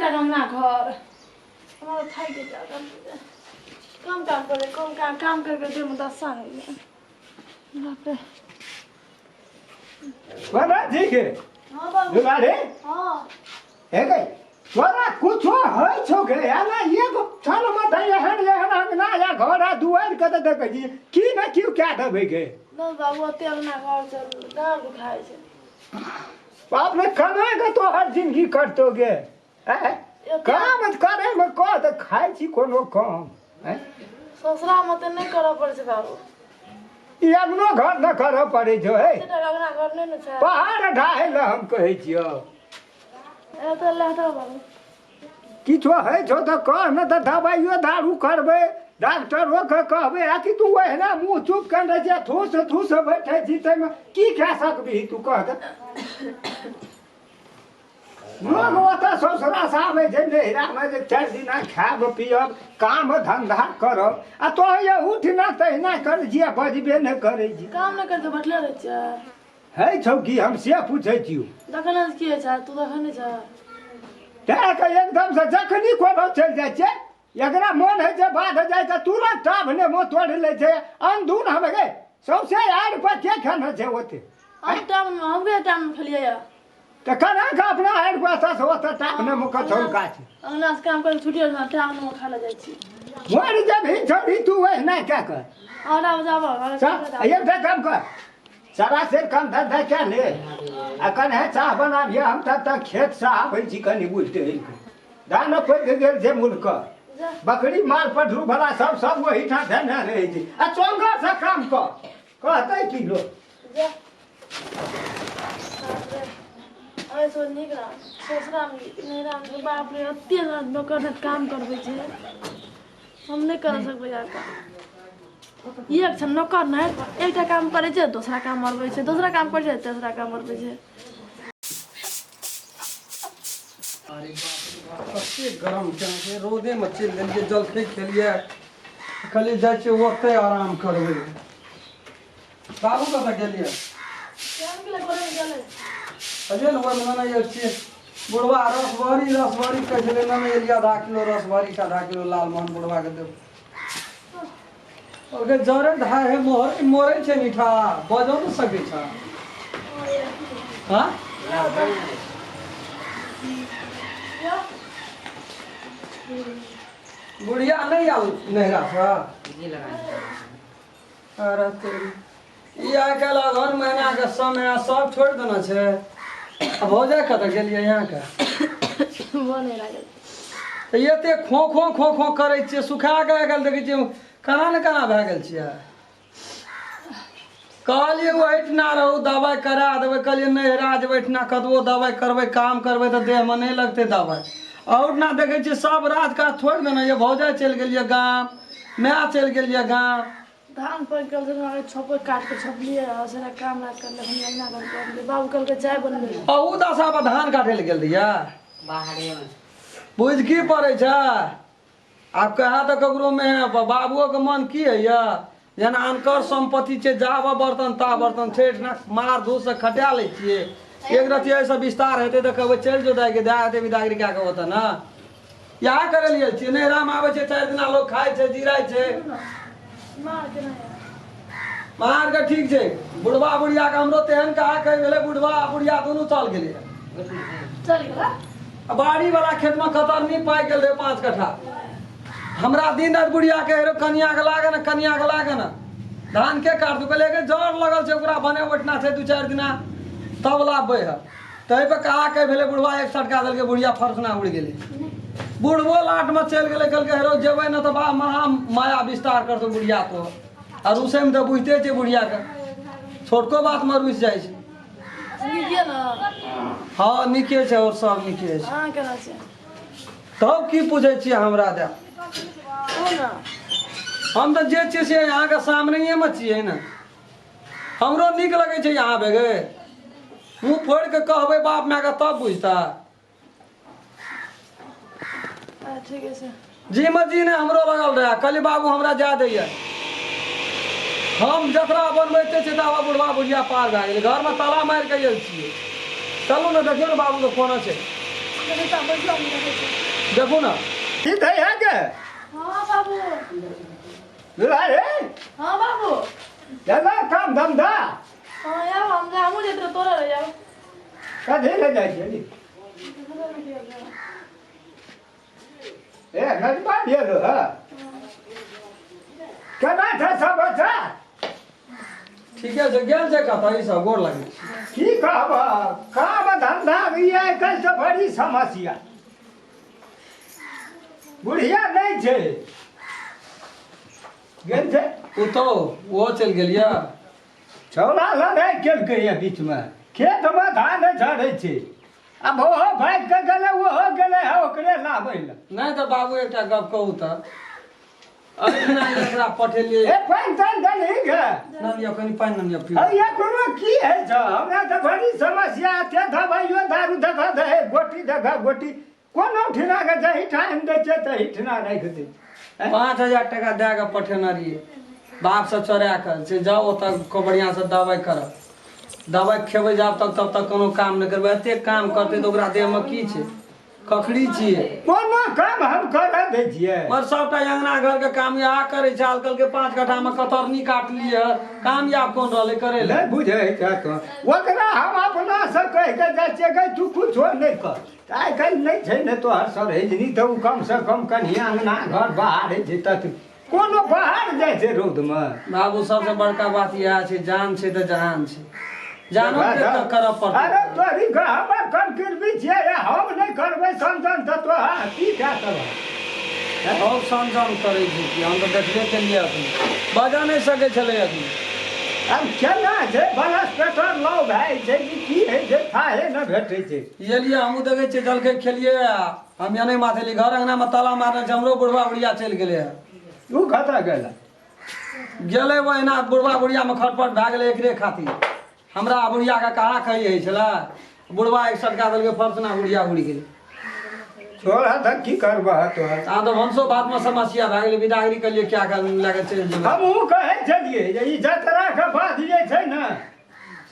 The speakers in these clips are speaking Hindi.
लगम ना घर हमारा थाई के जा काम करे काम करके दे मुदा सा है बाप रे बड़ा ठीक है हां बाबू दुलारे हां है गई तोरा कुछ है छो के आना ये को चल मत यहन ना या घर दुआर के त देख जी की ना क्यों क्या दबे के बस बाबू तेल ना घर चल गाल दुखाए छे बाप ने कमाएगा तो हर जिंदगी कटतोगे काम करे में कह तो खाई छी कोनो काम ससुरा मत नहीं करऽ पड़े छे बाबू एगनो घर न करऽ पड़े छो है लगना घर नहीं न छे पहाड़ ढाहे ल हम कहै छियो ए तो लहटा बाबू किछो है छो तो कह न त दवाइयो दारू करबे डॉक्टरो के कहबे आ कि तू एहना मुंह चुप कर रह जा ठूस बैठे छी तै में की कह सकबी तू कह त लोग ओतऽ ससुरा से आबै छै नहिरामे जे 4 दिना खायब पियब काम धंधा करब आ तो ये उठना तहिना कर जे बजबे न करै छी काम न कर तो बैठले रह छे है छौ की हम से पूछै छियौ देखना की है छा तू देखने छा तेरा के एकदम से जखनी कोनो चल जाइ छै एकरा मन है जे बाध जाइ त तुरंत टाभने मो तोड़ ले छै अंधुन हमे गए सबसे आड़ पर के खाना छै ओते हम के टाइम खलिए या त कना का अपना आड़ पर से ओते टाभने मो का छोल का छै अंगना से काम कर छुट्टी ना टाइम में खा ले जाय छी मोर जब ही छोड़ी तू वह ना क्या कर आरा जाबो ये पे काम कर सारा से काम धंधा क्या ले अकन है चाह बना लिया हम तक खेत से आबै छी कनी बुझते धान पैक गेल छै मुल्क बकरी माल पठरू भला सब वही ठाम धन रहे छै आ चोंगा से काम कर कहते की लोग अरे सो निकला ससुरा में नैरा में बाप रे अत्ते नौकर काम करबे छे हम नहीं कर सकबे यार एक छन नौकर न एकटा काम करे छे दूसरा काम मरबे छे दूसरा काम करे छे तीसरा काम मरबे छे अरे बाप रे कते गरम छै रोदे में चल गेलिए जलखै खेलिए कहलिए जाइ छै ओते आराम करबै बाबू कतऽ गेलिए काम के करे गेले अजे न वो ना ये छी बुढ़वा रसवारी कह छले ना में एलिया आधा किलो रसवारी का आधा किलो लाल मोहन बुढ़वा के देब ओके जरे धा है मोरे छै मीठा बजो न सकै छ हां बुढ़िया नहीं आउ नहरा से अरे तेरी आइ काल्हि अगहन महीना के समय सब छोड़ देना छै अब हो जाए कतऽ गेलिए यहाँ के वो नहीं लागल तऽ एते खो करै छियै सुखा के आइ काल्हि देखै छियै केना ने केना भए गेल छियै कहलिए ओहिठना रहू दवाई करा देबै कहलिए नहिरा जेबै ओहिठना कतबो दवाई करबै काम करबै तऽ देहमे नहीं लगतै दवाई और ना देखै छियै सब राज काज छोड़ि देने ये भौजाइ चलि गेलिए गाम माय चलि गेलिए गाम धान पर कल से छोप काट के छोपलिए सारा काम ना कर ले हम अंगना कर ले बाबू कल के चाय बनबे आ उ दशा पर धान काटे ले गेल रहिया बाहरे में बुझ की पड़ै छै आब कहा तऽ ककरो में बाबुओ के मन की है या जेना अनकर संपत्ति छै जाबऽ बर्तन ता बर्तन छेठ ना मार धूस से खटा लै छियै एक रति ऐसा विस्तार हेतै तऽ कहबै चलि जो दाइ के दए हेतै विदागरी कए के ओतऽ ना इएह करे लिए छियै नहिरा में आबै छै 4 दिना लोग खाइ छै जिराय छै मार के नहीं मार के ठीक छै बुढ़वा बुढ़िया के हमरो तेहन कहा कहि गेलै बुढ़वा बुढ़िया दुनू चल गेलै चल गेला बाड़ी वाला खेत में कतरनी पाइ गेल रहे 5 कट्ठा हमरा दिन रात बुढ़िया के कनिया के लागे ना धान के काट दू कहले के जड़ लगल छै ओकरा बने ओठना छै 2-4 दिना तब लाबे है तै पे कहा के भेले बुढ़वा एक सटका देलके बुढ़िया फरसना उड़ गेले बुढ़वो लाट में चल गेले कहलके हेरो जेबै न त बा महा माया विस्तार करतो बुढ़िया को और उसे में तो बुझते छै बुढ़िया के छोटको बात में रुस जाइ छै नीके ना हां नीके छै और सब नीके छै हां केना छै तब की पूछै छियै हमरा दे ओ ना हम तो जे छियै से यहाँ के सामने में छियै ना हमरो नीक लगे छै यहाँ भेगे मुँह फोड़ के कहबै बाप माय के तब बुझता ठीक है सर जी मजी ने हमरो लगल रहे कहली बाबू हमरा जा दैया हम जतरा बनबैते छै तऽ बुढ़वा बुढ़िया पार भए गेलै घर में ताला मारि के गेल छियै चलू ने देखियौ ने बाबू के कोना छै बेटा बैठो हम देखे छे। देखो ना ठीक है आगे हाँ बाबू। दुला रे हाँ बाबू। चला काम धंधा हाँ यार हम जा हमू जेतरो तोरा रे यार। कधे ले जाय छी ए नजबा दियो ह केना था सब अच्छा ठीके छै गेल छै कतऽ ई सब गोर लागै की कहब काम धंधा ये कल से बड़ी समस्या बुढ़िया नहीं छै गेल छै ओ तो वो चल गेलिया छौला लड़ाई केलकै ये बीच में खेत में धान झड़ै छै अब ओहो भाग के गेलै ओहो गेलै है ओकरे लाबै ले नहीं तो बाबू एकटा गप कहू तऽ अखना एकरा पठेलिए ए पानि तानि देलही गे ननिया कनि पानि ननिया पी अरे कोनो की है छ हमरा त बड़ी समस्या ते दवाइयो दारू देखा दे गोटी देखा गोटी कोनो ठिना के जही टाइम दै छै तही ठिना राखि दे 5000 टका दे के पठेने रहिए बाप से चोरा कर से जाओ ओतऽ को बढ़िया से दवाई कर दवाई खेबै जाब तब तक कोनो काम नहीं करबै एते काम करते तो ओकरा देह में की छै कखड़ी छिए कोनो काम हम कर दै छियै और सबटा अंगना घर के काम या करे छै आजकल के 5 कट्ठा में कतरनी काट लिए कामयाब कोन रहले करे ले नहीं बुझै छ तो ओकरा हम अपना से कह के जाइ छियै गई तू कुछो नहीं कर आइ काल्हि नहीं छै ने तो हर सर हेजनी तो कम से कम कन्या अंगना घर बाहर छै त कोनो बाहर जाइ छै रौद में बाबू सबसे बड़का बात यह छै जान छै तो जहान छै जानो के तो करब पड़तै अरे तोरी का हमर कन किरबी छियै हम नहीं करबै समझन त तो की क्या करब और संजम करे छी कि हम तो देखबे केलिए अखन बजा नहीं सकै छलै अखन अब केना छै बलस पेटर लौ भाई छै की है जे थाहे न भेटै छै ये लिए हमहू देखे छियै जलखे खेलिए हम या नहीं माथेली घर अंगना में ताला मारने छै हमरो बुढ़वा बुढ़िया चल गेले तू कतऽ गेला गेले ओहिना बुढ़वा बुढ़िया में खटपट भए गेलै एकरे खातिर हमरा बुढ़िया के कहा कही है छला बुढ़वा एक सटका देलकै फरसना बुढ़िया उड़ि गेलै छोड़ा त की करबह तो आ तो वंशो बात में समस्या भए गेलै विदागरी के लिए क्या कर लगे चल जेबै हमहूँ कहै छलियै जे ई जतरा के बाद जे छै ने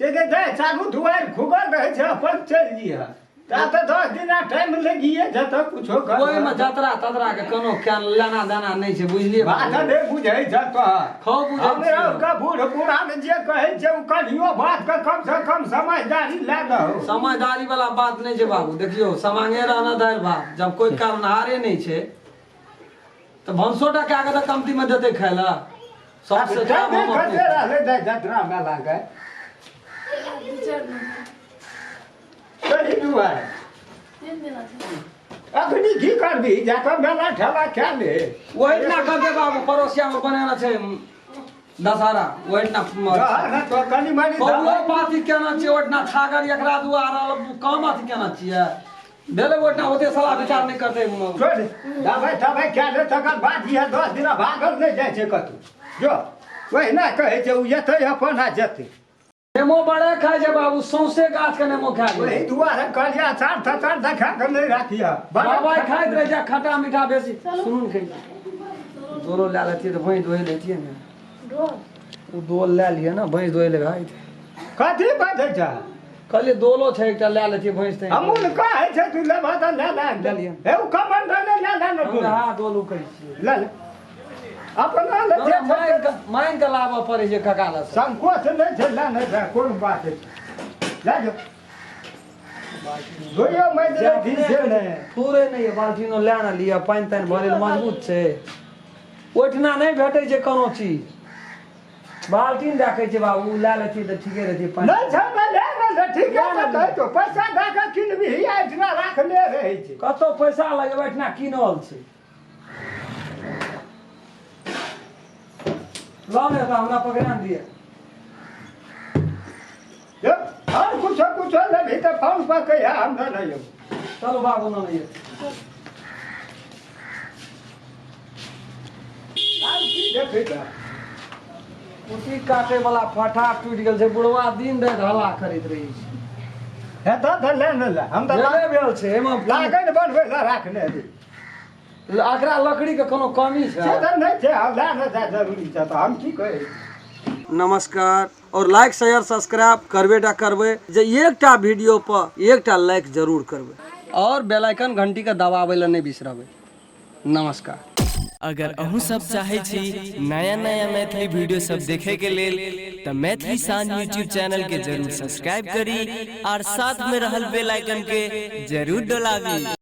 से जे जाइ चालू दुआरि खुगल रहै छै अपन चलि जिह ता त 10 दिना टाइम लगिए जत कुछो कर ओहि में जतरा ततरा के कोनो क्या लेना देना नहीं छै बुझलिए बात नहीं बुझै छ तो खौ बुझै हमरा छियै। का बूढ़ बुढ़ान जे कहै छै उ कहियो बात के कम से कम समझदारी ला दहो समझदारी वाला बात नहीं छै बाबू देखियो समांगे रहना दार बात जब कोई कारणहारे नहीं छै तो भंसोटा क्या के कमती में देते खायला सबसे काम हम अपने कते रहले जाय जतरा में लागे कही दुआरे 3 दिन আছে अखनी की करबी जाकर मेला ठेला क्या ले ओहिना करके बाबू पड़ोसिया में बनाना छै दशहरा ओहिना ना तो कनी मनी बहुओ पाती केना छियै ओहिना छागर एकरा दुआर काम अथी केना छियै भेले ओहिना ओते सलाह विचार नहीं करते छोड़ दवाई तवाई क्या ले तकर बाद ये 10 दिन भागल नहीं जाइ छै कतू जो ओहिना कहै छै उ एतै अपन आ जेतै नेमो बड़े खाय छै बाबू सौंसे गाछ के नेमो खा ओही गेलै दुआरे कहलिया चार थचार देखा के नहीं राखिया दवाई खाइत रह जा खट्टा मीठा बेसी सुनू ने कहीं दोलो ले लेतिए तो भैंस धोए लेतिए ने डोल वो दोल ले लिए ना भैंस धोए ले भाई कथी बाजै छ कहलिए दोलो छै एकटा ले लेतिए भैंस ते हमून कहै छै तू ले भात ले ले लिअ। हे उ कमर ले ले ले न तू हां दोलो कहै छियै ले ले अपना ले माइन के लाबऽ पड़ै छै ककाला से संकोच नहीं छै ले नहीं छै कोन बात है ले जो जोयो मैं दे दी से ने पूरे नहीं है बाल्टीनो लेना लिया पानी तानी भरे मजबूत छै ओठना नहीं भेटै छै कोनो चीज बाल्टीन देखै छै बाबू ले लेती तऽ ठीके रहती पानी नहीं छै मैं ले ले ठीक है ना कह तो पैसा दे के किनबी हिया इतना राखले रहै छै कतो पैसा लगेबै इतना किनल छै लाओ ने हमरा पकड़ा दिए जो और कुछ ले भी तो फोन पर कहिया हम नहीं हो चलो बाबू न लिए आब की देखै छ कुटी काटे वाला फटा टूट गेल छै बुढ़वा दिन रात हल्ला करैत रही छै हे तो ले न ले हम तो भेले भेल छै एमे लागन बनबै ला राखने दी एकरा लकड़ी के कोनो कमी से छै तो नहीं छै हम ले न जा जरूरी छै तो हम की कहे नमस्कार और लाइक शेयर सब्सक्राइब करबेटा करबै जे एकटा वीडियो पर एकटा लाइक जरूर करबै और बेल आइकन घंटी के दबावे ला नहीं बिसरबे। नमस्कार। अगर अहू सब चाहे छी नया नया मैथिली वीडियो सब देखे के लेल तो मैथिली शान यूट्यूब चैनल के जरूर सब्सक्राइब करी और साथ में रहल बेल आइकन के जरूर दबावी।